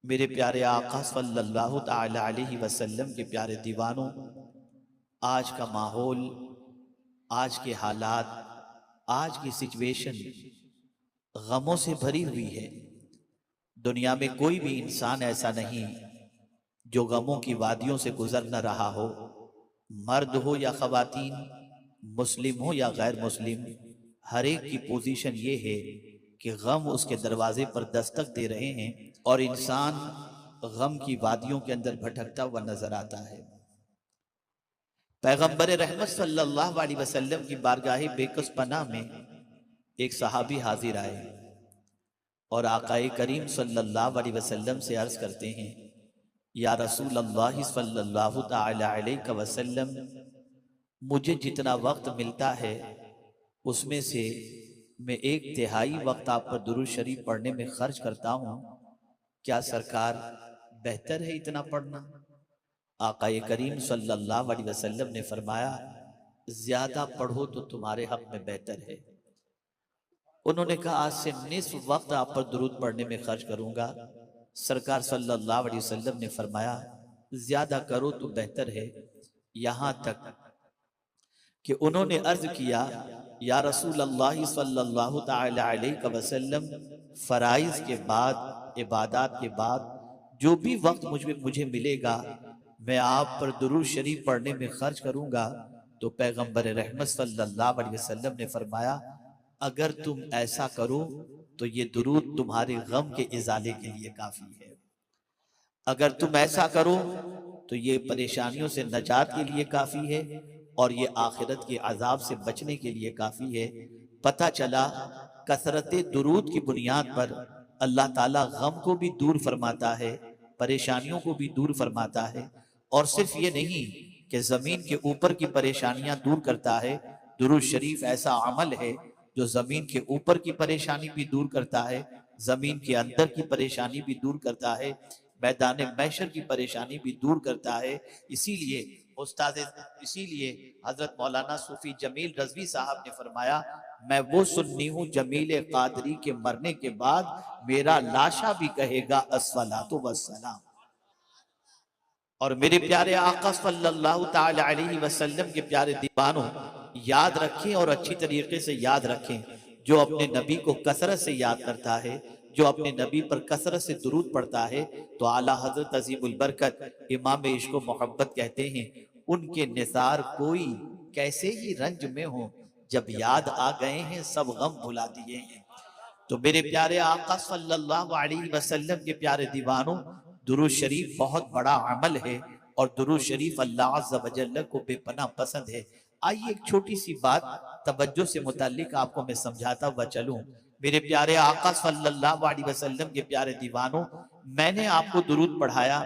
मेरे प्यारे आका सल्लल्लाहु ताला अलैहि वसल्लम के प्यारे दीवानों, आज का माहौल, आज के हालात, आज की सिचुएशन गमों से भरी हुई है। दुनिया में कोई भी इंसान ऐसा नहीं जो गमों की वादियों से गुजर न रहा हो। मर्द हो या खवातीन, मुस्लिम हो या गैर मुस्लिम, हर एक की पोजीशन ये है कि गम उसके दरवाजे पर दस्तक दे रहे हैं और इंसान गम की वादियों के अंदर भटकता हुआ नजर आता है। पैगंबर रहमत सल्लल्लाहु अलैहि वसल्लम की बारगाह बेकस पनाह में एक सहाबी हाजिर आए और आकाए करीम सल्लल्लाहु अलैहि वसल्लम से अर्ज करते हैं, या रसूल अल्लाह सल्लल्लाहु ताला अलैहि वसल्लम, मुझे जितना वक्त मिलता है उसमें से मैं एक तिहाई वक्त आप पर दुरूद शरीफ पढ़ने में खर्च करता हूँ। क्या सरकार बेहतर है इतना पढ़ना? आकाए करीम सल्लल्लाहु अलैहि वसल्लम ने फरमाया, ज्यादा पढ़ो तो तुम्हारे हक में बेहतर है। उन्होंने कहा, आज से निस्फ वक्त आप पर दुरूद पढ़ने में खर्च करूंगा। सरकार सल्लल्लाहु अलैहि वसल्लम ने फरमाया, ज्यादा करो तो बेहतर है। यहां तक कि उन्होंने अर्ज किया, या रसूल अल्लाह सल्लल्लाहु ताला अलैहि वसल्लम, फराइज के बाद, इबादत के बाद जो भी वक्त मुझे मिलेगा मैं आप पर दुरूद शरीफ पढ़ने में खर्च करूंगा। तो पैगंबर रहमत सल्लल्लाहु अलैहि वसल्लम ने फरमाया, अगर तुम ऐसा करो तो ये दुरूद तुम्हारे गम के इजाले के लिए काफी है। अगर तुम ऐसा करो तो ये परेशानियों से नजात के लिए काफी है और ये आखिरत के अजाब से बचने के लिए काफी है। पता चला कसरत दुरूद की बुनियाद पर अल्लाह ताला गम को भी दूर फरमाता है, परेशानियों को भी दूर फरमाता है। और सिर्फ ये नहीं कि जमीन के ऊपर की परेशानियां दूर करता है, दुरूद शरीफ ऐसा अमल है जो जमीन के ऊपर की परेशानी भी दूर करता है, जमीन के अंदर की परेशानी भी दूर करता है, मैदान महशर की परेशानी भी दूर करता है। इसीलिए हजरत मौलाना सूफी जमील रजवी साहब ने फरमाया, मैं वो सुन्नी हूँ जमील कादरी के मरने के बाद मेरा लाशा भी कहेगा अस्सलातु वस्सलाम। और मेरे प्यारे आका सल्लल्लाहु ताला अलैहि वसल्लम के प्यारे दीवानों, याद रखें और अच्छी तरीके से याद रखें, जो अपने नबी को कसरत से याद करता है, जो अपने नबी पर कसरत से दुरूद पढ़ता है, तो आला हजरत अजीमुल बरकत इमाम इश्क व मोहब्बत कहते हैं, उनके निसार कोई कैसे ही रंज में हो, जब याद आ गए हैं सब गम भुला दिए हैं। तो मेरे प्यारे आका सल्लल्लाहु अलैहि वसल्लम के प्यारे दीवानों, दुरूद शरीफ बहुत बड़ा अमल है और दुरूद शरीफ अल्लाह अज़्ज़ व जल्ल को बेपनाह पसंद है। आइए एक छोटी सी बात तवज्जो से मुताल्लिक आपको मैं समझाता हुआ चलूं। मेरे प्यारे आका सल्लल्लाहु अलैहि वसल्लम के प्यारे दीवानों, मैंने आपको दुरूद पढ़ाया,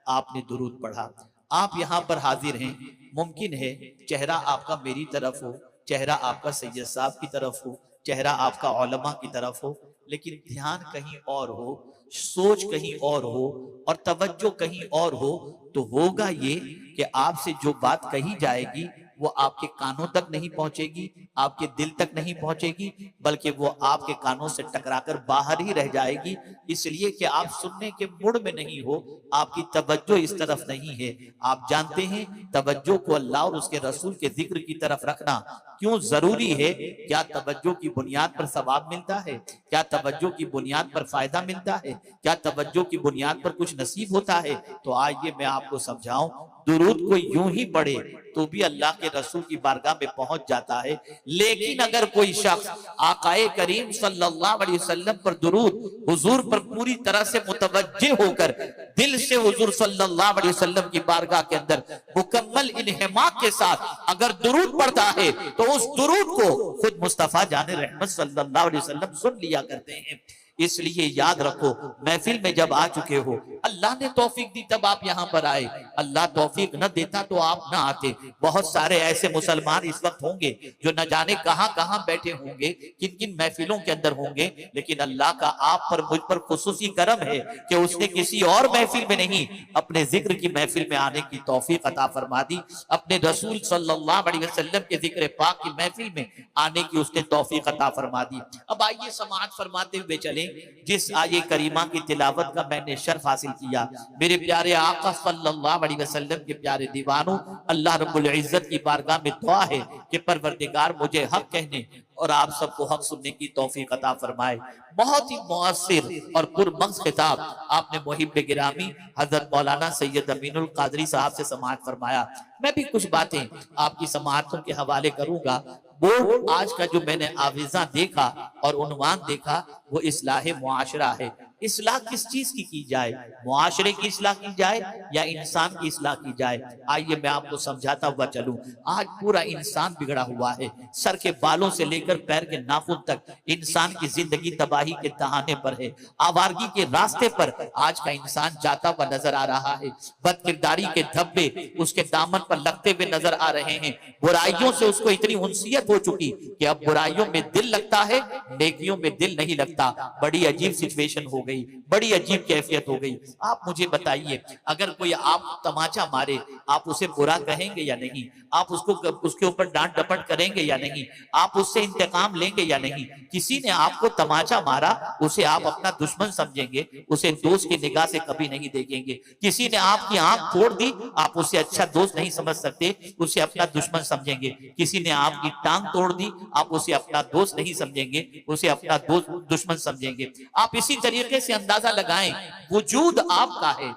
आपने दुरूद पढ़ा, आप यहाँ पर हाजिर हैं। मुमकिन है चेहरा आपका मेरी तरफ हो, चेहरा आपका सैयद साहब की तरफ हो, चेहरा आपका उलमा की तरफ हो, लेकिन ध्यान कहीं और हो, सोच कहीं और हो और तवज्जो कहीं और हो। तो होगा ये कि आपसे जो बात कही जाएगी वो आपके कानों तक नहीं पहुंचेगी, आपके दिल तक नहीं पहुंचेगी, बल्कि वो आपके कानों से टकराकर बाहर ही रह जाएगी। इसलिए कि आप सुनने के मूड में नहीं हो, आपकी तवज्जो इस तरफ नहीं है। आप जानते हैं तवज्जो को अल्लाह और उसके रसूल के जिक्र की तरफ रखना क्यों जरूरी है? क्या तवज्जो की बुनियाद पर सवाब मिलता है? क्या तवज्जो की बुनियाद पर फायदा मिलता है? क्या तवज्जो की बुनियाद पर कुछ नसीब होता है? तो आइए मैं आपको समझाऊं। दुरूद को यूं ही पढ़े तो भी अल्लाह के रसूल की बारगाह में पहुंच जाता है, लेकिन अगर कोई शख्स आकाए करीम सल्लल्लाहु अलैहि वसल्लम पर दुरूद, हुजूर पर पूरी तरह से मुतवज्जे होकर दिल से हुजूर सल्लल्लाहु अलैहि वसल्लम की बारगाह के अंदर मुकम्मल इन्हिमाक के साथ अगर दुरूद पढ़ता है, तो उस दुरूद को खुद मुस्तफा जाने रहमत सल्लल्लाहु अलैहि वसल्लम सुन लिया करते हैं। इसलिए याद रखो, महफिल में जब आ चुके हो, अल्लाह ने तौफीक दी तब आप यहाँ पर आए, अल्लाह तौफीक न देता तो आप ना आते। बहुत सारे ऐसे मुसलमान इस वक्त होंगे जो न जाने कहां कहां बैठे होंगे, किन किन महफिलों के अंदर होंगे, लेकिन अल्लाह का आप पर, मुझ पर खुसूसी करम है कि उसने किसी और महफिल में नहीं, अपने जिक्र की महफिल में आने की तौफीक अता फरमा दी, अपने रसूल सल्लल्लाहु अलैहि वसल्लम के जिक्र पाक की महफिल में आने की उसने तौफीक अता फरमा दी। अब आइए समाअत फरमाते हुए चलें जिस आये करीमा की तिलावत का मैंने शर्फ हासिल किया, मेरे प्यारे आका सल्लल्लाहु अलैहि वसल्लम के प्यारे दीवानों, अल्लाह रब्बुल इज्जत की बारगाह में दुआ है कि परवरदिगार मुझे हक कहने और आप सबको हक सुनने की तौफीक अता फरमाए। बहुत ही मुअस्सिर और पुरमग़ज़ खिताब आपने मुहिब गिरामी हजरत मौलाना सैयद अमीनुल कादरी साहब से समाअत फरमाया। मैं भी कुछ बातें आपकी समाअतों के हवाले करूंगा। वो आज का जो मैंने आविज़ा देखा और उन्वान देखा वो इस्लाह मुआशरा है। इस्लाह किस चीज की जाए, मुआशरे की इस्लाह की जाए या इंसान की इस्लाह की जाए? आइए मैं आपको समझाता हुआ चलूं। आज पूरा इंसान बिगड़ा हुआ है, सर के बालों से लेकर पैर के नाखून तक इंसान की जिंदगी तबाही के दहाने पर है। आवारगी के रास्ते पर आज का इंसान जाता हुआ नजर आ रहा है। बदकिरदारी के धब्बे उसके दामन पर लगते हुए नजर आ रहे हैं। बुराइयों से उसको इतनी उनसियत हो चुकी कि अब बुराइयों में दिल लगता है, नेकियों में दिल नहीं लगता। बड़ी अजीब सिचुएशन हो गई, बड़ी अजीब कैफियत हो गई। आप मुझे बताइए, अगर कोई आप तमाचा मारे, आप उसे बुरा कहेंगे या नहीं? आप उसको उसके ऊपर डांट डपट करेंगे या नहीं? आप उससे इंतकाम लेंगे या नहीं? किसी ने आपको तमाचा मारा, उसे आप अपना दुश्मन समझेंगे, उसे दोस्त की निगाह से कभी नहीं देखेंगे। किसी ने आपकी आंख तोड़ दी, आप उसे अच्छा दोस्त नहीं समझ सकते, उसे अपना दुश्मन समझेंगे। किसी ने आपकी टांग तोड़ दी, आप उसे अपना दोस्त नहीं समझेंगे, उसे अपना दोस्त दुश्मन समझेंगे। आप इसी तरीके से अंदाजा लगाएं, वजूद आपका है,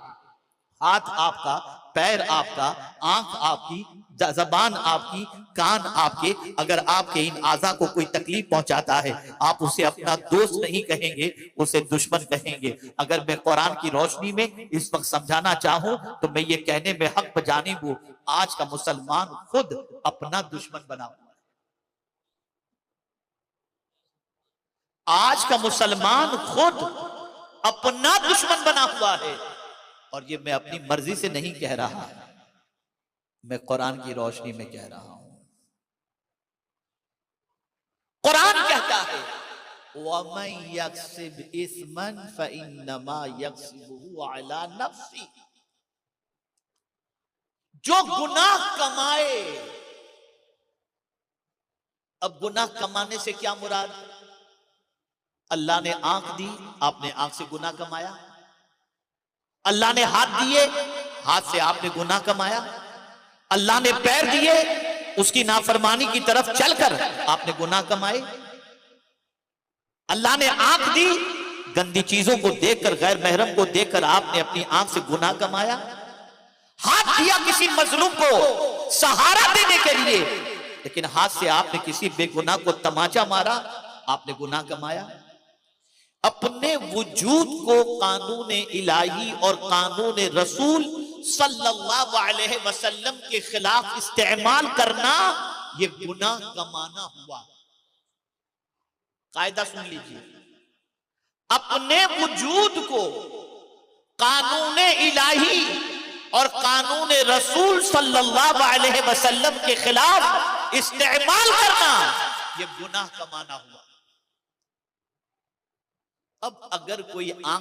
हाथ आपका, पैर आपका, आंख आपकी, जबान आपकी, कान आपके। अगर आपके इन आज़ा को कोई तकलीफ पहुंचाता है, आप उसे अपना दोस्त नहीं कहेंगे, उसे दुश्मन कहेंगे। अगर मैं कुरान की रोशनी में इस वक्त समझाना चाहूं तो मैं ये कहने में हक बजानी हूं, आज का मुसलमान खुद अपना दुश्मन बना हुआ है। आज का मुसलमान खुद अपना दुश्मन बना हुआ है। और ये मैं अपनी मर्जी से नहीं कह रहा, मैं कुरान की रोशनी में कह रहा हूं। कुरान कहता है, वमन यक्सिब इस्मन फइन्नमा यक्सिबुहु अला नफ्सी। जो गुनाह कमाए, अब गुनाह कमाने से क्या मुराद? अल्लाह ने आंख दी, आपने आंख से गुनाह कमाया। अल्लाह ने हाथ दिए, हाथ से आपने गुनाह कमाया। अल्लाह ने पैर दिए, उसकी नाफरमानी की तरफ चलकर आपने गुनाह कमाए। अल्लाह ने आंख दी, गंदी चीजों को देखकर, गैर महरम को देखकर आपने अपनी आंख से गुनाह कमाया। हाथ दिया किसी मजलूम को सहारा देने के लिए, लेकिन हाथ से आपने किसी बेगुनाह को तमाचा मारा, आपने गुनाह कमाया। अपने वजूद को कानून इलाही और कानून रसूल सल्लल्लाहु अलैहि वसल्लम के खिलाफ इस्तेमाल करना, ये गुनाह कमाना हुआ। कायदा सुन लीजिए, अपने वजूद को कानून इलाही और कानून रसूल सल्लल्लाहु अलैहि वसल्लम के खिलाफ इस्तेमाल करना, ये गुनाह कमाना हुआ। अब अगर कोई आंख